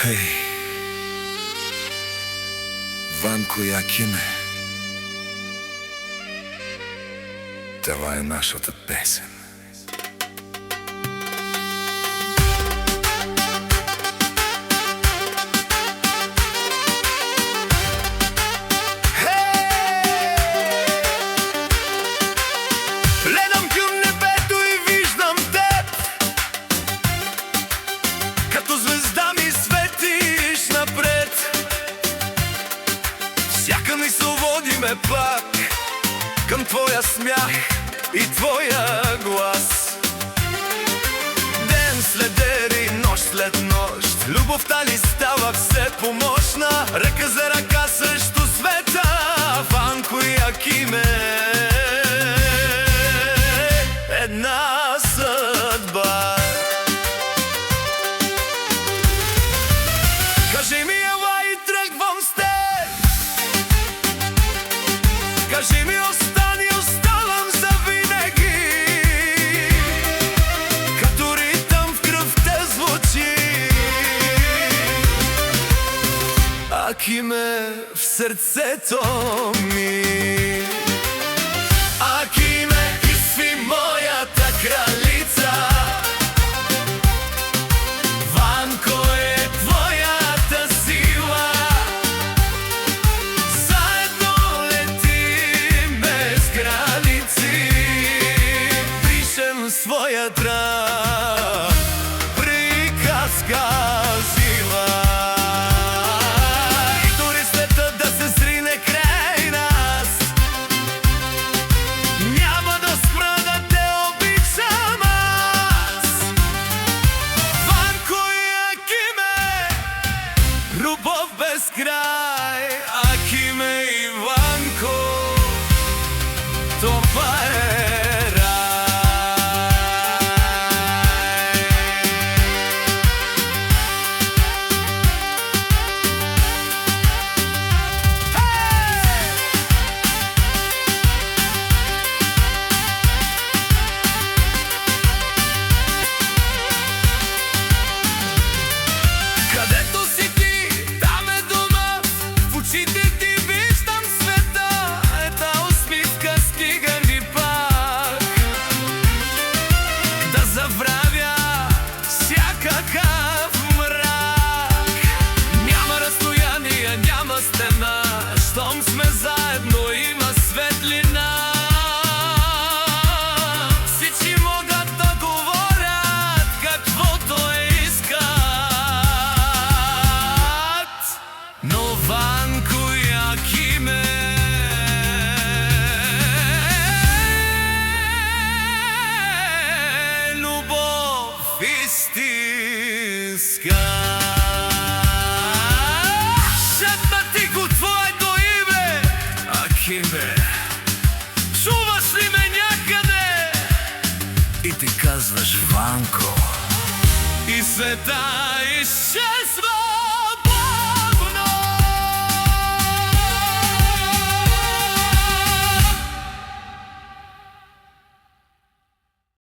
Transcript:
Хей, Ванко и Акиме, това е нашата песен. Гледам към небето и виждам теб, като звезда ми светиш напред. Всяка мисъл води ме пак към твоя смях и твоя глас. Ден след ден и нощ след нощ любовта ни става все помощна. Ръка за ръка срещу света, Ванко и Акиме, една съдба. Кажи ми ела и тръгвам с теб, кажи ми остани, оставам завинаги. Като ритъм в кръвта звучи Акиме в сърцето ми. Акиме, ти си моята кралица, Ванко е твоята сила. Заедно летим без граници, пишем своята приказка сила. И дори светът да се срине край нас, няма да спра да те обичам аз. Ванко и Акиме, любов без край. Акиме и Ванко, това е рай. Където си ти, там е дома. В очите ти виждам света. Една усмивка стига ни пак да забравя всякакъв мрак. Няма разстояние, няма стена, щом сме заедно има светлина. Всички могат да говорят каквото искат, но Ванко и Акиме е любов истинска. Шепна ти го твоето име, Акиме, чуваш ли ме някъде? И ти казваш Ванко, и света изчезва.